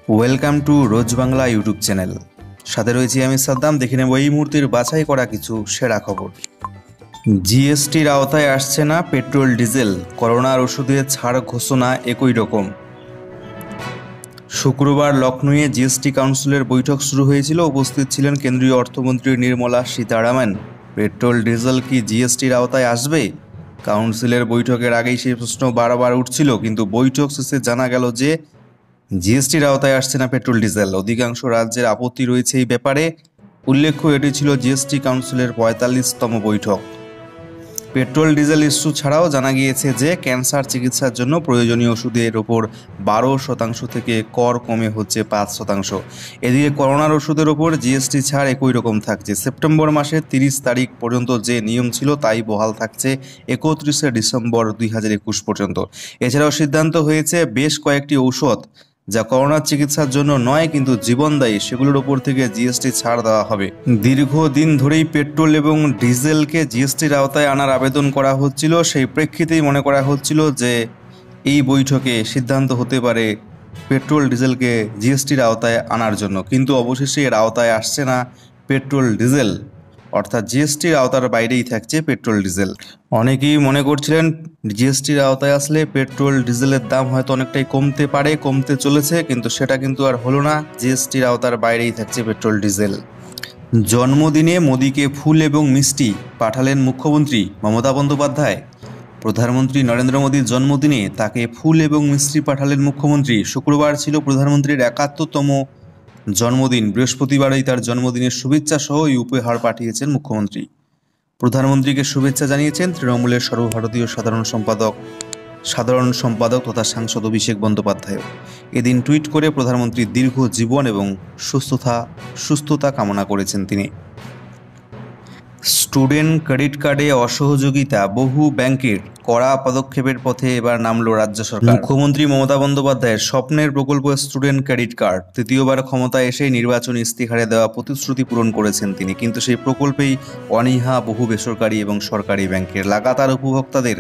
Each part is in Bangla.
Welcome to rose Bangla YouTube channel. সাথে রয়েছি আমি সাদ্দাম। দেখে নেব এই মুহূর্তের বাছাই করা কিছু সেরা খবর। জিএসটির আওতায় আসছে না পেট্রোল ডিজেল, করোনার ওষুধে ছাড় ঘোষণা একই রকম। শুক্রবার লখনৌয়ে জিএসটি কাউন্সিলের বৈঠক শুরু হয়েছিল। উপস্থিত ছিলেন কেন্দ্রীয় অর্থমন্ত্রী নির্মলা সীতারামন। পেট্রোল ডিজেল কি জিএসটির আওতায় আসবে? কাউন্সিলের বৈঠকের আগেই সেই প্রশ্ন বারবার উঠছিল, কিন্তু বৈঠক শেষে জানা গেল যে জিএসটির আওতায় আসছে না পেট্রোল ডিজেল। অধিকাংশ রাজ্যের আপত্তি রয়েছে এই ব্যাপারে। উল্লেখ্য, এটি ছিল জিএসটি কাউন্সিলের ৪৫তম বৈঠক। পেট্রোল ডিজেল ইস্যু ছাড়াও জানা গিয়েছে যে ক্যান্সার চিকিৎসার জন্য প্রয়োজনীয় ওষুধের ওপর ১২% থেকে কর কমে হচ্ছে ৫%। এদিকে করোনার ওষুধের ওপর জিএসটি ছাড় একই রকম থাকছে। সেপ্টেম্বর মাসের ৩০ তারিখ পর্যন্ত যে নিয়ম ছিল তাই বহাল থাকছে ৩১শে ডিসেম্বর ২০২১ পর্যন্ত। এছাড়াও সিদ্ধান্ত হয়েছে বেশ কয়েকটি ঔষধ যা করোনার চিকিৎসার জন্য নয় কিন্তু জীবনদায়ী, সেগুলোর ওপর থেকে জিএসটি ছাড় দেওয়া হবে। দীর্ঘদিন ধরেই পেট্রোল এবং ডিজেলকে জিএসটির আওতায় আনার আবেদন করা হচ্ছিল। সেই প্রেক্ষিতেই মনে করা হচ্ছিল যে এই বৈঠকে সিদ্ধান্ত হতে পারে পেট্রোল ডিজেলকে জিএসটির আওতায় আনার জন্য, কিন্তু অবশেষে এর আওতায় আসছে না পেট্রোল ডিজেল, অর্থাৎ জিএসটির আওতার বাইরেই থাকছে পেট্রোল ডিজেল। অনেকেই মনে করছিলেন জিএসটির আওতায় আসলে পেট্রোল ডিজেলের দাম হয়তো অনেকটাই কমতে পারে, কমতে চলেছে, কিন্তু সেটা কিন্তু আর হলো না। জিএসটির আওতার বাইরেই থাকছে পেট্রোল ডিজেল। জন্মদিনে মোদিকে ফুল এবং মিষ্টি পাঠালেন মুখ্যমন্ত্রী মমতা বন্দ্যোপাধ্যায়। প্রধানমন্ত্রী নরেন্দ্র মোদীর জন্মদিনে তাকে ফুল এবং মিষ্টি পাঠালেন মুখ্যমন্ত্রী। শুক্রবার ছিল প্রধানমন্ত্রীর ৭১তম জন্মদিন। বৃহস্পতিবারই তার জন্মদিনের শুভেচ্ছা সহ এই উপহার পাঠিয়েছেন মুখ্যমন্ত্রী। প্রধানমন্ত্রীকে শুভেচ্ছা জানিয়েছেন তৃণমূলের সর্বভারতীয় সাধারণ সম্পাদক তথা সাংসদ অভিষেক বন্দ্যোপাধ্যায়। এদিন টুইট করে প্রধানমন্ত্রীর দীর্ঘ জীবন এবং সুস্থতা কামনা করেছেন তিনি। স্টুডেন্ট ক্রেডিট কার্ডে অসহযোগিতা বহু ব্যাংকের, কড়া পদক্ষেপের পথে এবার নামল রাজ্য সরকার। মুখ্যমন্ত্রী মমতা বন্দ্যোপাধ্যায়ের স্বপ্নের প্রকল্প স্টুডেন্ট ক্রেডিট কার্ড। তৃতীয়বার ক্ষমতায় এসেই নির্বাচনী ইস্তিহারে দেওয়া প্রতিশ্রুতি পূরণ করেছেন তিনি, কিন্তু সেই প্রকল্পেই অনীহা বহু বেসরকারি এবং সরকারি ব্যাংকের। লাগাতার উপভোক্তাদের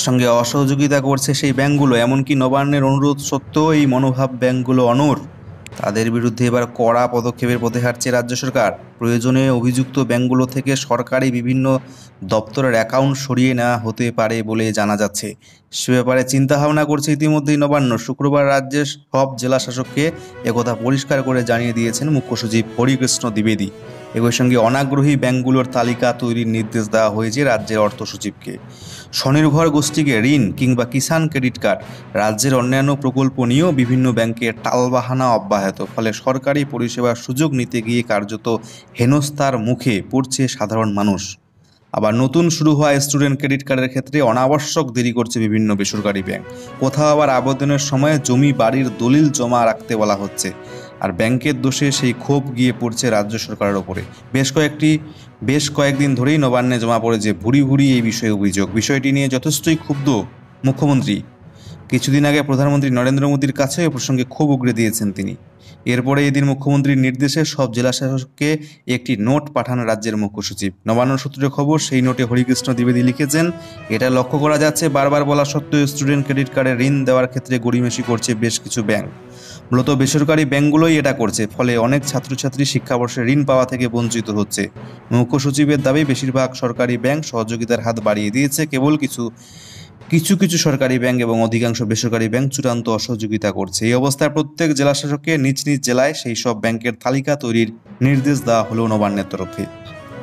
সঙ্গে অসহযোগিতা করছে সেই ব্যাংকগুলো। এমনকি নবান্নের অনুরোধ সত্ত্বেও এই মনোভাব ব্যাংকগুলো অনড়। তাদের বিরুদ্ধে এবার কড়া পদক্ষেপের পথে হাঁটছে রাজ্য সরকার। প্রয়োজনে অভিযুক্ত ব্যাংকগুলো থেকে সরকারি বিভিন্ন দপ্তরের অ্যাকাউন্ট সরিয়ে নেওয়া হতে পারে বলে জানা যাচ্ছে। সে ব্যাপারে চিন্তাভাবনা করছে ইতিমধ্যেই নবান্ন। শুক্রবার রাজ্যের সব জেলা শাসককে একথা পরিষ্কার করে জানিয়ে দিয়েছেন মুখ্য সচিব হরিকৃষ্ণ দ্বিবেদী। একই সঙ্গে অনাগ্রহী ব্যাংকগুলোর তালিকা তৈরির নির্দেশ দেওয়া হয়েছে রাজ্যের অর্থ সচিবকে। স্বনির্ভর গোষ্ঠীকে ঋণ কিংবা কিষাণ ক্রেডিট কার্ড, রাজ্যের অন্যান্য প্রকল্প নিয়েও বিভিন্ন ব্যাংকের টালবাহানা অব্যাহত। ফলে সরকারি পরিষেবার সুযোগ নিতে গিয়ে কার্যত হেনস্থার মুখে পড়ছে সাধারণ মানুষ। আবার নতুন শুরু হওয়া স্টুডেন্ট ক্রেডিট কার্ডের ক্ষেত্রে অনাবশ্যক দেরি করছে বিভিন্ন বেসরকারি ব্যাংক। কোথাও আবার আবেদনের সময় জমি বাড়ির দলিল জমা রাখতে বলা হচ্ছে। আর ব্যাংকের দোষে সেই ক্ষোভ গিয়ে পড়ছে রাজ্য সরকারের ওপরে। বেশ কয়েকদিন ধরেই নবান্নে জমা পড়েছে ভুরি ভুরি এই বিষয়ে অভিযোগ। বিষয়টি নিয়ে যথেষ্টই ক্ষুব্ধ মুখ্যমন্ত্রী। কিছুদিন আগে প্রধানমন্ত্রী নরেন্দ্র মোদীর কাছে এ প্রসঙ্গে ক্ষোভ উগরে দিয়েছেন তিনি। এরপরে এদিন মুখ্যমন্ত্রীর নির্দেশে সব জেলা শাসককে একটি নোট পাঠান রাজ্যের মুখ্য সচিব। নবান্ন সূত্রে খবর, সেই নোটে হরিকৃষ্ণ দ্বিবেদী লিখেছেন, এটা লক্ষ্য করা যাচ্ছে বারবার বলা সত্ত্বেও স্টুডেন্ট ক্রেডিট কার্ডে ঋণ দেওয়ার ক্ষেত্রে গড়িমসি করছে বেশ কিছু ব্যাংক। মূলত বেসরকারি ব্যাংকগুলোই এটা করছে। ফলে অনেক ছাত্রছাত্রী শিক্ষাবর্ষে ঋণ পাওয়া থেকে বঞ্চিত হচ্ছে। মুখ্য সচিবের দাবি, বেশিরভাগ সরকারি ব্যাংক সহযোগিতার হাত বাড়িয়ে দিয়েছে। কেবল কিছু সরকারি ব্যাংক এবং অধিকাংশ বেসরকারি ব্যাংক চূড়ান্ত অসহযোগিতা করছে। এই অবস্থায় প্রত্যেক জেলা শাসককে নিজ নিজ জেলায় সেই সব ব্যাংকের তালিকা তৈরির নির্দেশ দেওয়া হলো নবান্নের তরফে।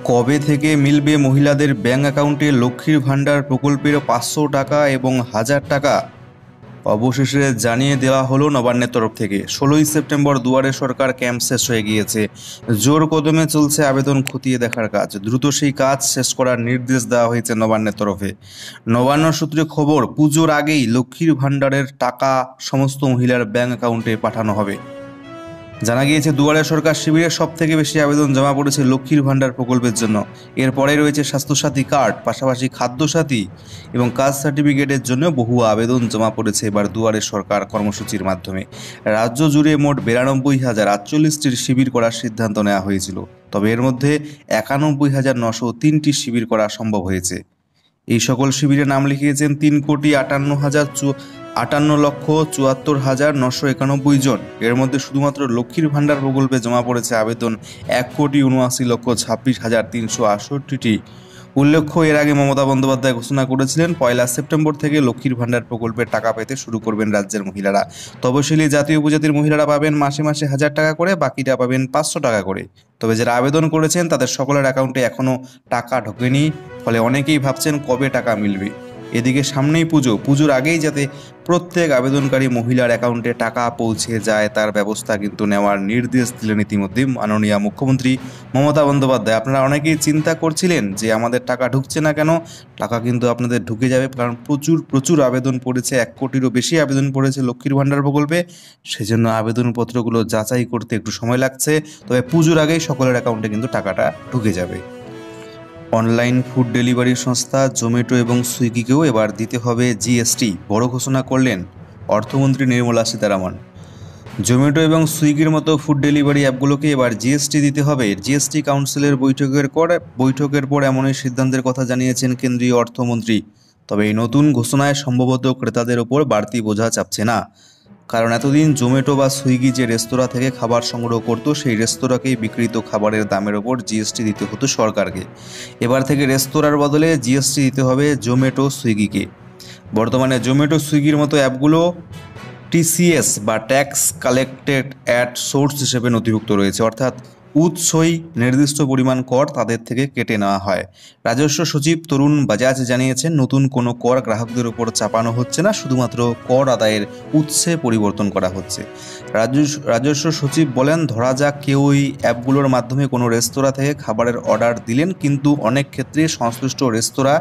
কবে থেকে মিলবে মহিলাদের ব্যাংক অ্যাকাউন্টে লক্ষ্মীর ভাণ্ডার প্রকল্পের ৫০০ টাকা এবং ১০০০ টাকা? অবশেষে জানিয়ে দেওয়া হলো নবান্নের তরফ থেকে। ১৬ই সেপ্টেম্বর দুয়ারে সরকার ক্যাম্প শেষ হয়ে গিয়েছে। জোর কদমে চলছে আবেদন খতিয়ে দেখার কাজ। দ্রুত সেই কাজ শেষ করার নির্দেশ দেওয়া হয়েছে নবান্নের তরফে। নবান্ন সূত্রে খবর, পুজোর আগেই লক্ষ্মীর ভাণ্ডারের টাকা সমস্ত মহিলার ব্যাংক অ্যাকাউন্টে পাঠানো হবে। জানা গিয়েছে দুয়ারে সরকার শিবিরে সব থেকে বেশি আবেদন জমা পড়েছে লক্ষ্মীর ভাণ্ডার প্রকল্পের জন্য। এরপরে রয়েছে স্বাস্থ্যসাথী কার্ড, পাশাপাশি খাদ্যসাথী এবং কাস্ট সার্টিফিকেটের জন্য বহু আবেদন জমা পড়েছে এবার দুয়ারে সরকার কর্মসূচির মাধ্যমে। রাজ্য জুড়ে মোট ৯২,০৪৮টির শিবির করার সিদ্ধান্ত নেওয়া হয়েছিল, তবে এর মধ্যে ৯১,৯০৩টি শিবির করা সম্ভব হয়েছে। এই সকল শিবিরে নাম লিখিয়েছেন ৩,৫৮,০০০ 58,74,991 জন। এর মধ্যে শুধুমাত্র লক্ষ্মীর ভাণ্ডার প্রকল্পে জমা পড়েছে আবেদন 1,79,26,368টি। উল্লেখ্য, এর আগে মমতা বন্দ্যোপাধ্যায় ঘোষণা করেছিলেন 1 সেপ্টেম্বর থেকে লক্ষ্মীর ভাণ্ডার প্রকল্পের টাকা পেতে শুরু করবেন রাজ্যের মহিলারা। তপশিলি জাতীয় উপজাতির মহিলারা পাবেন মাসে মাসে 1000 টাকা করে, বাকিটা পাবেন 500 টাকা করে। তবে যারা আবেদন করেছেন তাদের সকলের অ্যাকাউন্টে এখনও টাকা ঢোকেনি, ফলে অনেকেই ভাবছেন কবে টাকা মিলবে। এদিকে সামনেই পুজোর আগেই যাতে প্রত্যেক আবেদনকারী মহিলার অ্যাকাউন্টে টাকা পৌঁছে যায় তার ব্যবস্থা কিন্তু নেওয়ার নির্দেশ দিলেন ইতিমধ্যে মাননীয় মুখ্যমন্ত্রী মমতা বন্দ্যোপাধ্যায়। আপনারা অনেকেই চিন্তা করছিলেন যে আমাদের টাকা ঢুকছে না কেন, টাকা কিন্তু আপনাদের ঢুকে যাবে, কারণ প্রচুর আবেদন পড়েছে, 1 কোটিরও বেশি আবেদন পড়েছে লক্ষ্মীর ভাণ্ডার প্রকল্পে। সেজন্য আবেদনপত্রগুলো যাচাই করতে একটু সময় লাগছে, তবে পুজোর আগেই সকলের অ্যাকাউন্টে কিন্তু টাকাটা ঢুকে যাবে। অনলাইন ফুড ডেলিভারি সংস্থা জোম্যাটো এবং সুইগিকেও এবার দিতে হবে জিএসটি, বড় ঘোষণা করলেন অর্থমন্ত্রী নির্মলা সীতারামন। জোম্যাটো এবং সুইগির মতো ফুড ডেলিভারি অ্যাপগুলোকে এবার জিএসটি দিতে হবে। জিএসটি কাউন্সিলের বৈঠকের পর এমনই সিদ্ধান্তের কথা জানিয়েছেন কেন্দ্রীয় অর্থমন্ত্রী। তবে এই নতুন ঘোষণায় সম্ভবত ক্রেতাদের ওপর বাড়তি বোঝা চাপছে না, কারণ এতদিন জোম্যাটো বা সুইগি যে রেস্তোরাঁ থেকে খাবার সংগ্রহ করত, সেই রেস্তোরাঁকেই বিক্রিত খাবারের দামের ওপর জিএসটি দিতে হতো সরকারকে। এবার থেকে রেস্তোরাঁর বদলে জিএসটি দিতে হবে জোম্যাটো সুইগিকে। বর্তমানে জোম্যাটো সুইগির মতো অ্যাপগুলো টিসিএস বা ট্যাক্স কালেক্টেড অ্যাট সোর্স হিসেবে নথিভুক্ত রয়েছে, অর্থাৎ উৎসই নির্দিষ্ট পরিমাণ কর তাদের থেকে কেটে নেওয়া হয়। রাজস্ব সচিব তরুণ বাজাজ জানিয়েছেন, নতুন কোনো কর গ্রাহকদের উপর চাপানো হচ্ছে না, শুধুমাত্র কর আদায়ের উৎসে পরিবর্তন করা হচ্ছে। রাজস্ব সচিব বলেন, ধরা যাক কেউ ওই অ্যাপগুলোর মাধ্যমে কোনো রেস্তোরাঁ থেকে খাবারের অর্ডার দিলেন, কিন্তু অনেক ক্ষেত্রে সংশ্লিষ্ট রেস্তোরাঁ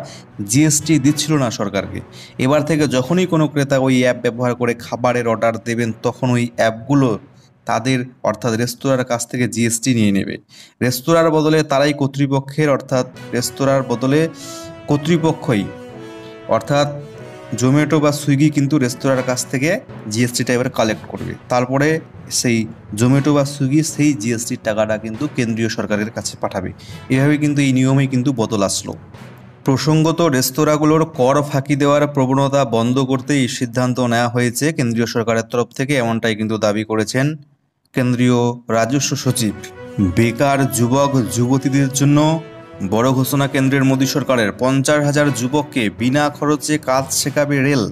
জিএসটি দিচ্ছিল না সরকারকে। এবার থেকে যখনই কোনো ক্রেতা ওই অ্যাপ ব্যবহার করে খাবারের অর্ডার দেবেন, তখন ওই অ্যাপগুলো তাদের অর্থাৎ রেস্তোরাঁর কাছ থেকে জিএসটি নিয়ে নেবে। রেস্তোরাঁর বদলে তারাই কর্তৃপক্ষই অর্থাৎ জোম্যাটো বা সুইগি কিন্তু রেস্তোরাঁর কাছ থেকে জিএসটিটা এবার কালেক্ট করবে, তারপরে সেই জোম্যাটো বা সুইগি সেই জিএসটির টাকাটা কিন্তু কেন্দ্রীয় সরকারের কাছে পাঠাবে। এভাবে কিন্তু এই নিয়মেই কিন্তু বদল আসলো। প্রসঙ্গত, রেস্তোরাঁগুলোর কর ফাঁকি দেওয়ার প্রবণতা বন্ধ করতে এই সিদ্ধান্ত নেওয়া হয়েছে কেন্দ্রীয় সরকারের তরফ থেকে, এমনটাই কিন্তু দাবি করেছেন কেন্দ্রীয় রাজস্ব সচিব। বেকার যুবক যুবতীদের জন্য বড় ঘোষণা কেন্দ্রের মোদী সরকারের। 50,000 যুবককে বিনা খরচে কাজ শেখাবে রেল।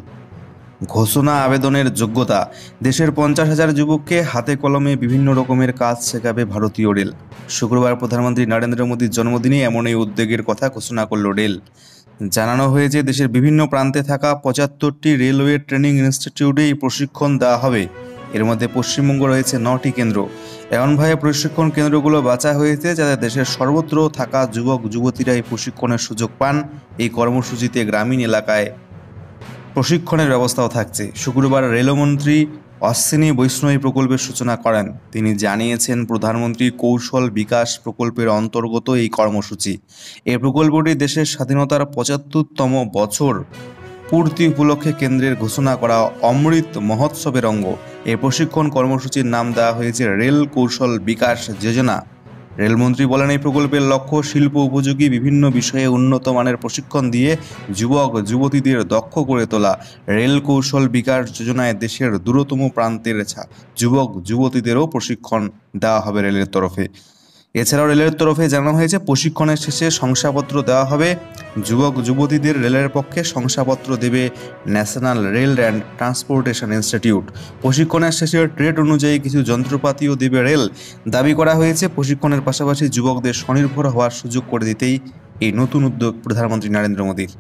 ঘোষণা আবেদনের যোগ্যতা। দেশের 50,000 যুবককে হাতে কলমে বিভিন্ন রকমের কাজ শেখাবে ভারতীয় রেল। শুক্রবার প্রধানমন্ত্রী নরেন্দ্র মোদীর জন্মদিনে এমন এই উদ্যোগের কথা ঘোষণা করল রেল। জানানো হয়েছে, দেশের বিভিন্ন প্রান্তে থাকা 75টি রেলওয়ে ট্রেনিং ইনস্টিটিউটে এই প্রশিক্ষণ দেওয়া হবে। এর মধ্যে পশ্চিমবঙ্গ রয়েছে 9টি কেন্দ্র। এমনভাবে প্রশিক্ষণ কেন্দ্রগুলো বাছা হয়েছে যাতে দেশের সর্বত্র থাকা যুবক যুবতীরা এই প্রশিক্ষণের সুযোগ পান। এই কর্মসূচিতে গ্রামীণ এলাকায় প্রশিক্ষণের ব্যবস্থাও থাকছে। শুক্রবার রেলমন্ত্রী অশ্বিনী বৈষ্ণব প্রকল্পের সূচনা করেন। তিনি জানিয়েছেন, প্রধানমন্ত্রী কৌশল বিকাশ প্রকল্পের অন্তর্গত এই কর্মসূচি। এই প্রকল্পটি দেশের স্বাধীনতার 75তম বছর পূর্তি উপলক্ষে কেন্দ্রের ঘোষণা করা অমৃত মহোৎসবের অঙ্গ। এই প্রশিক্ষণ কর্মসূচির নাম দেওয়া হয়েছে রেল কৌশল বিকাশ যোজনা। রেলমন্ত্রী বলেন, এই প্রকল্পের লক্ষ্য শিল্প উপযোগী বিভিন্ন বিষয়ে উন্নত মানের প্রশিক্ষণ দিয়ে যুবক যুবতীদের দক্ষ করে তোলা। রেল কৌশল বিকাশ যোজনায় দেশের দূরতম প্রান্তের যুবক যুবতীদেরও প্রশিক্ষণ দেওয়া হবে রেলের তরফে। এছাড়াও রেলের তরফে জানানো হয়েছে, প্রশিক্ষণের শেষে শংসাপত্র দেওয়া হবে। যুবক যুবতীদের রেলের পক্ষে শংসাপত্র দেবে national rail and transportation institute. প্রশিক্ষণের শেষে ট্রেড অনুযায়ী কিছু যন্ত্রপাতিও দেবে রেল। দাবি করা হয়েছে, প্রশিক্ষণের পাশাপাশি যুবকদের স্বনির্ভর হওয়ার সুযোগ করে দিতেই এই নতুন উদ্যোগ প্রধানমন্ত্রী নরেন্দ্র মোদীর।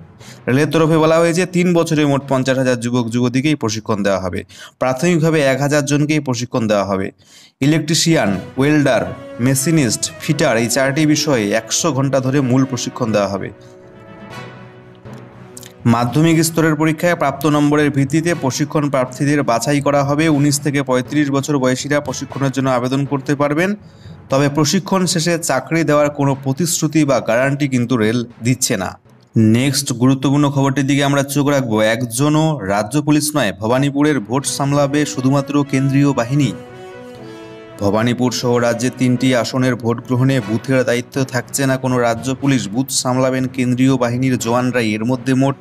রেলের তরফে বলা হয়েছে, 3 বছরে মোট 50,000 যুবক যুবতীকেই প্রশিক্ষণ দেওয়া হবে। প্রাথমিকভাবে 1000 জনকেই প্রশিক্ষণ দেওয়া হবে। ইলেকট্রিশিয়ান, ওয়েল্ডার, মেশিনিস্ট, ফিটার এই 4টি বিষয়ে 100 ঘন্টা ধরে মূল প্রশিক্ষণ দেওয়া হবে। মাধ্যমিক স্তরের পরীক্ষায় প্রাপ্ত নম্বরের ভিত্তিতে প্রশিক্ষণ প্রার্থীদের বাছাই করা হবে। 19 থেকে 35 বছর বয়সীরা প্রশিক্ষণের জন্য আবেদন করতে পারবেন। তবে প্রশিক্ষণ শেষে চাকরি দেওয়ার কোনো প্রতিশ্রুতি বা গ্যারান্টি কিন্তু রেল দিচ্ছে না। নেক্সট গুরুত্বপূর্ণ খবরটির দিকে আমরা চোখ রাখবো। একজনও রাজ্য পুলিশ নয়, ভবানীপুরের ভোট সামলাবে শুধুমাত্র কেন্দ্রীয় বাহিনী। ভবানীপুর সহ রাজ্যের 3টি আসনের ভোট গ্রহণে বুথের দায়িত্ব থাকছে না কোনো রাজ্য পুলিশ, বুথ সামলাবেন কেন্দ্রীয় বাহিনীর জওয়ানরাই। এর মধ্যে মোট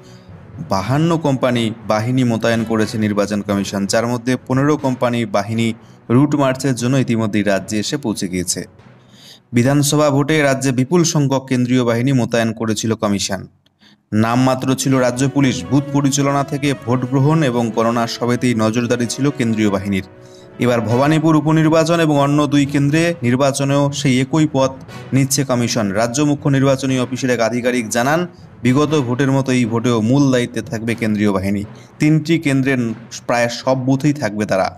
52 কোম্পানি বাহিনী মোতায়েন করেছে নির্বাচন কমিশন, যার মধ্যে 15 কোম্পানি বাহিনী রুট মার্চের জন্য ইতিমধ্যেই রাজ্যে এসে পৌঁছে গিয়েছে। বিধানসভা ভোটে রাজ্যে বিপুল সংখ্যক কেন্দ্রীয় বাহিনী মোতায়েন করেছিল কমিশন। নামমাত্র ছিল রাজ্য পুলিশ। বুথ পরিচালনা থেকে ভোট গ্রহণ এবং গণনা সবেতেই নজরদারি ছিল কেন্দ্রীয় বাহিনীর। এবার ভবানীপুর উপনির্বাচন এবং অন্য 2 কেন্দ্রে নির্বাচনেও সেই একই পথ নিচ্ছে কমিশন। রাজ্য মুখ্য নির্বাচনী অফিসের এক আধিকারিক জানান, বিগত ভোটের মতো এই ভোটেও মূল দায়িত্বে থাকবে কেন্দ্রীয় বাহিনী। 3টি কেন্দ্রের প্রায় সব বুথেই থাকবে তারা।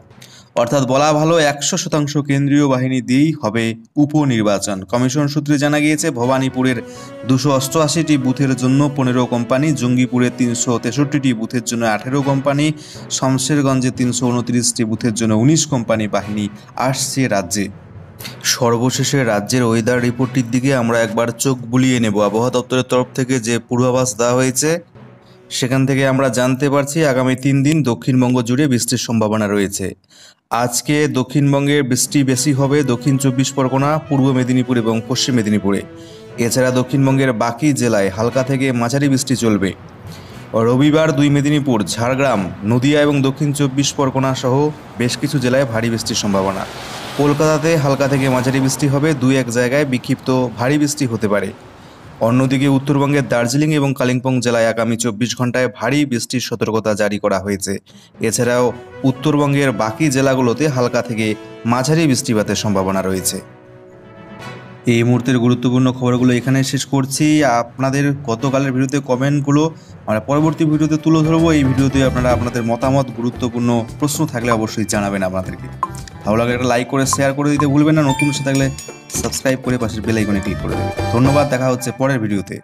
অর্থাৎ বলা ভালো 100% কেন্দ্রীয় বাহিনী দিয়েই হবে উপনির্বাচন। কমিশন সূত্রে জানা গিয়েছে, ভবানীপুরের 288টি বুথের জন্য 15 কোম্পানি, জঙ্গিপুরের 363টি বুথের জন্য 18 কোম্পানি, শমশেরগঞ্জে 329টি বুথের জন্য 19 কোম্পানি বাহিনী আসছে রাজ্যে। সর্বশেষে রাজ্যের ওয়েদার রিপোর্টটির দিকে আমরা একবার চোখ বুলিয়ে নেব। আবহাওয়া দপ্তরের তরফ থেকে যে পূর্বাভাস দেওয়া হয়েছে সেখান থেকে আমরা জানতে পারছি আগামী 3 দিন দক্ষিণবঙ্গ জুড়ে বৃষ্টির সম্ভাবনা রয়েছে। আজকে দক্ষিণবঙ্গের বৃষ্টি বেশি হবে দক্ষিণ 24 পরগনা, পূর্ব মেদিনীপুর এবং পশ্চিম মেদিনীপুরে। এছাড়া দক্ষিণবঙ্গের বাকি জেলায় হালকা থেকে মাঝারি বৃষ্টি চলবে। রবিবার 2 মেদিনীপুর, ঝাড়গ্রাম, নদিয়া এবং দক্ষিণ 24 পরগনা সহ বেশ কিছু জেলায় ভারী বৃষ্টির সম্ভাবনা। কলকাতাতে হালকা থেকে মাঝারি বৃষ্টি হবে, 2-1 জায়গায় বিক্ষিপ্ত ভারী বৃষ্টি হতে পারে। অন্যদিকে উত্তরবঙ্গের দার্জিলিং এবং কালিম্পং জেলায় আগামী 24 ঘন্টায় ভারী বৃষ্টির সতর্কতা জারি করা হয়েছে। এছাড়াও উত্তরবঙ্গের বাকি জেলাগুলোতে হালকা থেকে মাঝারি বৃষ্টিপাতের সম্ভাবনা রয়েছে। এই মুহূর্তের গুরুত্বপূর্ণ খবরগুলো এখানে শেষ করছি। আপনাদের গতকালের ভিডিওতে কমেন্টগুলো আমরা পরবর্তী ভিডিওতে তুলে ধরবো। এই ভিডিওতে আপনারা আপনাদের মতামত, গুরুত্বপূর্ণ প্রশ্ন থাকলে অবশ্যই জানাবেন আমাদেরকে। ভালো লাগলে একটা লাইক করে শেয়ার করে দিতে ভুলবেন না। নতুন এসে থাকলে সাবস্ক্রাইব করে পাশের বেল আইকনে ক্লিক করে দেবেন। ধন্যবাদ, দেখা হচ্ছে পরের ভিডিওতে।